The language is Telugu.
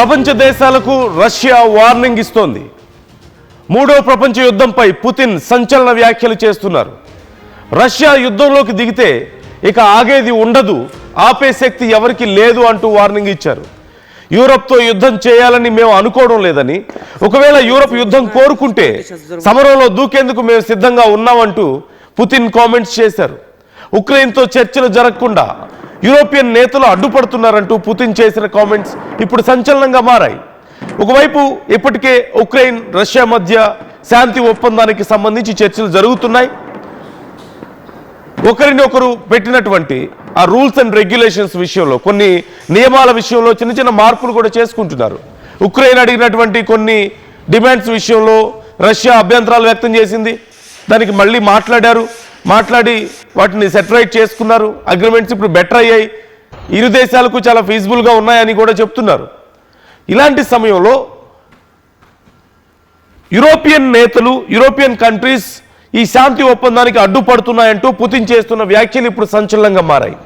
ప్రపంచ దేశాలకు రష్యా వార్నింగ్ ఇస్తోంది. మూడో ప్రపంచ యుద్ధంపై పుతిన్ సంచలన వ్యాఖ్యలు చేస్తున్నారు. రష్యా యుద్ధంలోకి దిగితే ఇక ఆగేది ఉండదు, ఆపే శక్తి ఎవరికి లేదు అంటూ వార్నింగ్ ఇచ్చారు. యూరప్తో యుద్ధం చేయాలని మేము అనుకోవడం లేదని, ఒకవేళ యూరప్ యుద్ధం కోరుకుంటే సమరంలో దూకేందుకు మేము సిద్ధంగా ఉన్నామంటూ పుతిన్ కామెంట్స్ చేశారు. ఉక్రెయిన్తో చర్చలు జరగకుండా యూరోపియన్ నేతలు అడ్డుపడుతున్నారంటూ పుతిన్ చేసిన కామెంట్స్ ఇప్పుడు సంచలనంగా మారాయి. ఒకవైపు ఇప్పటికే ఉక్రెయిన్ రష్యా మధ్య శాంతి ఒప్పందానికి సంబంధించి చర్చలు జరుగుతున్నాయి. ఒకరిని ఒకరు పెట్టినటువంటి ఆ రూల్స్ అండ్ రెగ్యులేషన్స్ విషయంలో, కొన్ని నియమాల విషయంలో చిన్న చిన్న మార్పులు కూడా చేసుకుంటున్నారు. ఉక్రెయిన్ అడిగినటువంటి కొన్ని డిమాండ్స్ విషయంలో రష్యా అభ్యంతరాలు వ్యక్తం చేసింది. దానికి మళ్ళీ మాట్లాడి వాటిని సెటరైట్ చేసుకున్నారు. అగ్రిమెంట్స్ ఇప్పుడు బెటర్ అయ్యాయి, ఇరు దేశాలకు చాలా ఫీజిబుల్గా ఉన్నాయని కూడా చెప్తున్నారు. ఇలాంటి సమయంలో యూరోపియన్ నేతలు, యూరోపియన్ కంట్రీస్ ఈ శాంతి ఒప్పందానికి అడ్డుపడుతున్నాయంటూ పుతిన్ చేస్తున్న వ్యాఖ్యలు ఇప్పుడు సంచలనంగా మారాయి.